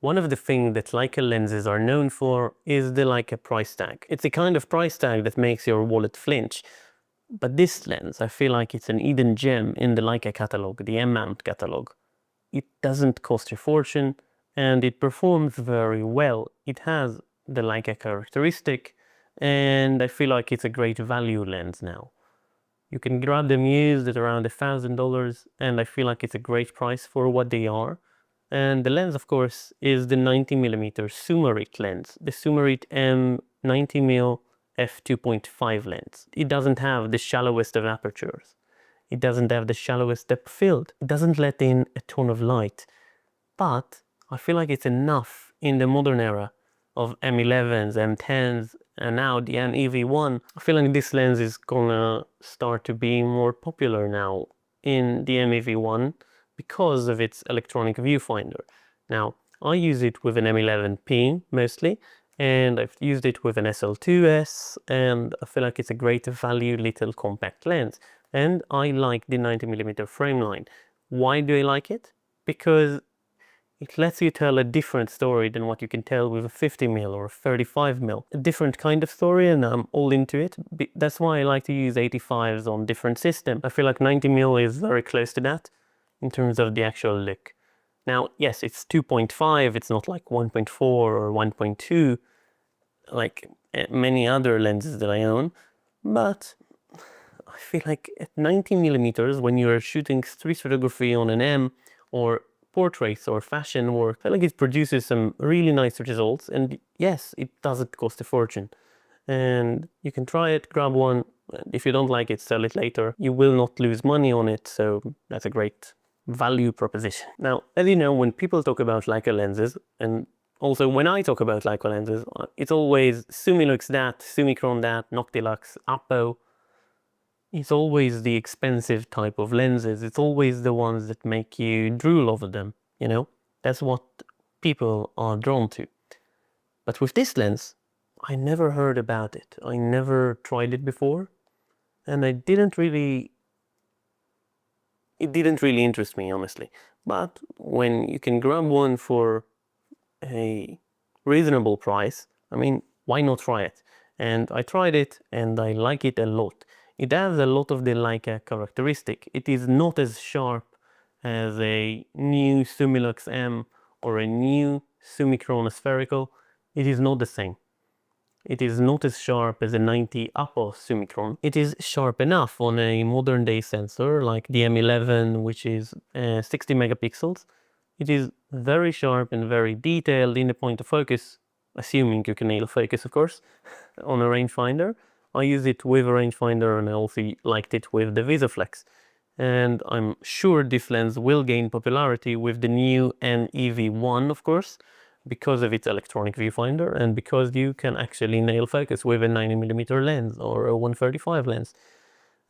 One of the things that Leica lenses are known for is the Leica price tag. It's a kind of price tag that makes your wallet flinch. But this lens, I feel like it's an hidden gem in the Leica catalog, the M-mount catalog. It doesn't cost a fortune and it performs very well. It has the Leica characteristic and I feel like it's a great value lens now. You can grab them used at around $1,000 and I feel like it's a great price for what they are. And the lens, of course, is the 90mm Summarit lens, the Summarit-M 90mm f2.5 lens. It doesn't have the shallowest of apertures. It doesn't have the shallowest depth field. It doesn't let in a ton of light. But I feel like it's enough in the modern era of M11s, M10s, and now the MEV1. I feel like this lens is gonna start to be more popular now in the MEV1 because of its electronic viewfinder. Now, I use it with an M11P mostly, and I've used it with an SL2S, and I feel like it's a great value little compact lens. And I like the 90mm frame line. Why do I like it? Because it lets you tell a different story than what you can tell with a 50mm or a 35mm. A different kind of story, and I'm all into it. That's why I like to use 85s on different systems. I feel like 90mm is very close to that in terms of the actual look. Now, yes, it's 2.5, it's not like 1.4 or 1.2 like many other lenses that I own, but I feel like at 90mm, when you're shooting street photography on an M or portraits or fashion work, I feel like it produces some really nice results. And yes, it doesn't cost a fortune. And you can try it, grab one. If you don't like it, sell it later. You will not lose money on it, so that's a great value proposition. Now, as you know, when people talk about Leica lenses, and also when I talk about Leica lenses, it's always Sumilux that, Summicron that, Noctilux, Apo. It's always the expensive type of lenses. It's always the ones that make you drool over them, you know? That's what people are drawn to. But with this lens, I never heard about it. I never tried it before, and it didn't really interest me, honestly. But when you can grab one for a reasonable price, I mean, why not try it? And I tried it and I like it a lot. It has a lot of the Leica characteristic. It is not as sharp as a new Sumilux M or a new Summicron spherical. It is not the same. It is not as sharp as a 90 Apo Summicron. It is sharp enough on a modern day sensor like the M11, which is 60 megapixels. It is very sharp and very detailed in the point of focus, assuming you can nail focus, of course, on a rangefinder. I use it with a rangefinder and I also liked it with the VisaFlex. And I'm sure this lens will gain popularity with the new NEV1, of course, because of its electronic viewfinder and because you can actually nail focus with a 90mm lens or a 135 lens.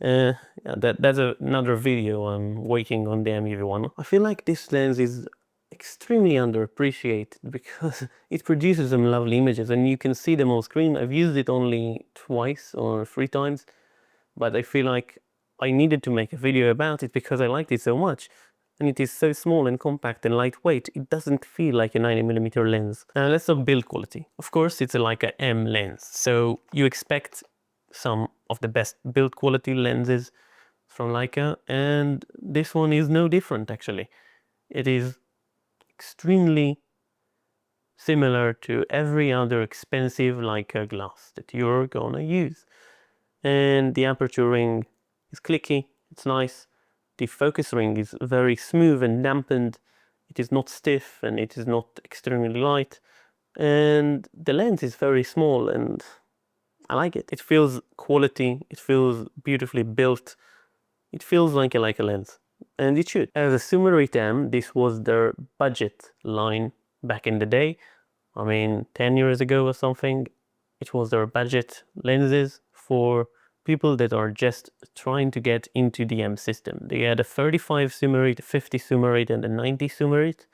Yeah, that's another video. I'm waiting on the MEV1. I feel like this lens is extremely underappreciated because it produces some lovely images and you can see them on screen. I've used it only twice or 3 times, but I feel like I needed to make a video about it because I liked it so much. And it is so small and compact and lightweight, it doesn't feel like a 90mm lens. Now let's talk build quality. Of course, it's a Leica M lens, so you expect some of the best build quality lenses from Leica, and this one is no different actually. It is extremely similar to every other expensive Leica glass that you're gonna use. And the aperture ring is clicky, it's nice. The focus ring is very smooth and dampened. It is not stiff and it is not extremely light. And the lens is very small and I like it. It feels quality, it feels beautifully built. It feels like a Leica lens. And it should. As a Summarit-M, this was their budget line back in the day. I mean, 10 years ago or something, it was their budget lenses for people that are just trying to get into the M system. They had a 35 Summarit, a 50 Summarit, and a 90 Summarit,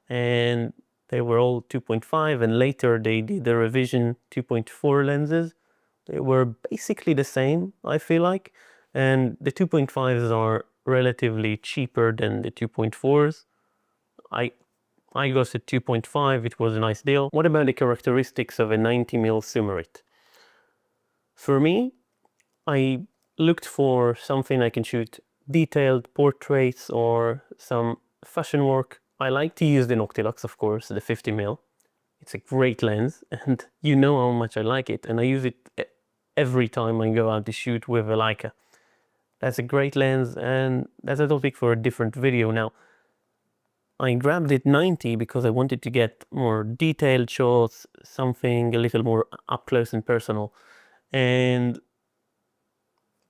and they were all 2.5, and later they did the revision 2.4 lenses. They were basically the same, I feel like, and the 2.5s are relatively cheaper than the 2.4s. I I got a 2.5, it was a nice deal. What about the characteristics of a 90mm Summarit? For me, I looked for something I can shoot detailed portraits or some fashion work. I like to use the Noctilux, of course, the 50mm. It's a great lens, and you know how much I like it, and I use it every time I go out to shoot with a Leica. That's a great lens, and that's a topic for a different video. Now, I grabbed it 90 because I wanted to get more detailed shots, something a little more up close and personal. And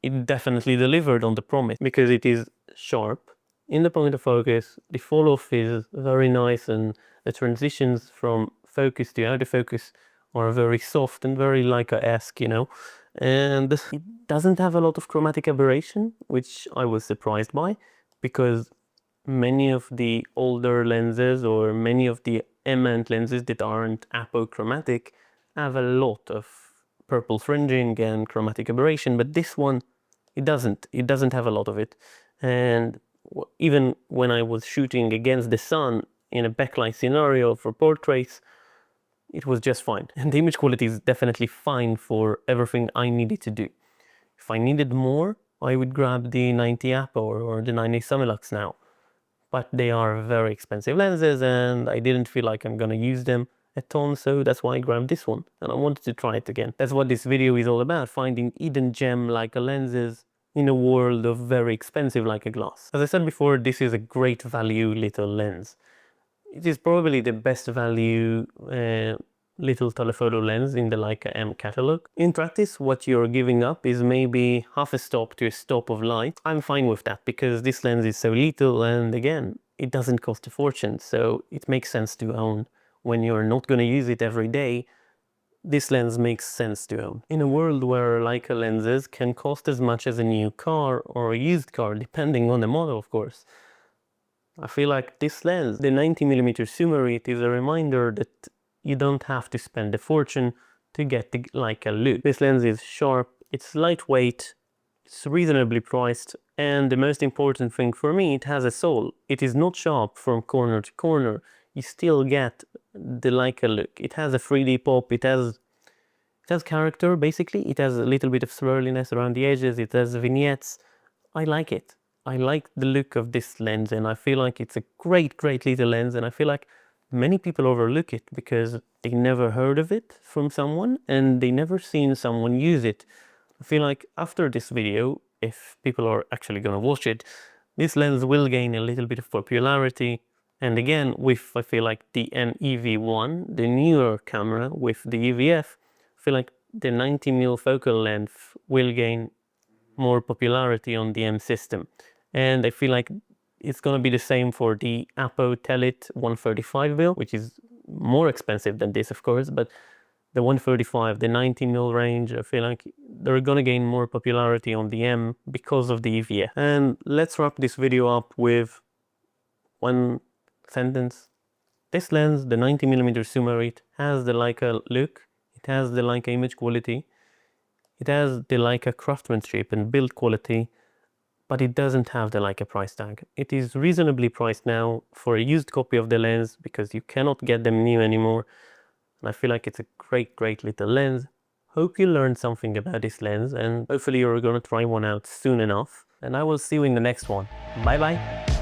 it definitely delivered on the promise because it is sharp in the point of focus. The fall off is very nice, and the transitions from focus to out of focus are very soft and very Leica-esque, you know. And it doesn't have a lot of chromatic aberration, which I was surprised by, because many of the older lenses or many of the M-mount lenses that aren't apochromatic have a lot of purple fringing and chromatic aberration, but this one, it doesn't have a lot of it. And even when I was shooting against the sun in a backlight scenario for portraits, it was just fine. And the image quality is definitely fine for everything I needed to do. If I needed more, I would grab the 90 Apo or the 90 Summilux now. But they are very expensive lenses, and I didn't feel like I'm gonna use them a ton, so that's why I grabbed this one, and I wanted to try it again. That's what this video is all about, finding hidden gem Leica lenses in a world of very expensive Leica glass. As I said before, this is a great value little lens. It is probably the best value little telephoto lens in the Leica M catalog. In practice, what you're giving up is maybe half a stop to a stop of light. I'm fine with that because this lens is so little, and again, it doesn't cost a fortune, so it makes sense to own. When you're not going to use it every day, this lens makes sense to own. In a world where Leica lenses can cost as much as a new car or a used car, depending on the model, of course, I feel like this lens, the 90mm Summarit, is a reminder that you don't have to spend a fortune to get the Leica look. This lens is sharp, it's lightweight, it's reasonably priced, and the most important thing for me, it has a soul. It is not sharp from corner to corner. You still get the Leica look. It has a 3D pop, it has character, basically. It has a little bit of swirliness around the edges, it has vignettes. I like it. I like the look of this lens, and I feel like it's a great little lens, and I feel like many people overlook it because they never heard of it from someone and they never seen someone use it. I feel like after this video, if people are actually gonna watch it, this lens will gain a little bit of popularity. And again, with, I feel like, the NEV1, the newer camera with the EVF, I feel like the 90mm focal length will gain more popularity on the M system. And I feel like it's going to be the same for the Apo Telit 135mm, which is more expensive than this, of course, but the 135, the 90mm range, I feel like they're going to gain more popularity on the M because of the EVA. And let's wrap this video up with one sentence. This lens, the 90mm Summarit, has the Leica look, it has the Leica image quality, it has the Leica craftsmanship and build quality, but it doesn't have the Leica price tag. It is reasonably priced now for a used copy of the lens because you cannot get them new anymore. And I feel like it's a great little lens. Hope you learned something about this lens, and hopefully you're gonna try one out soon enough. And I will see you in the next one. Bye bye.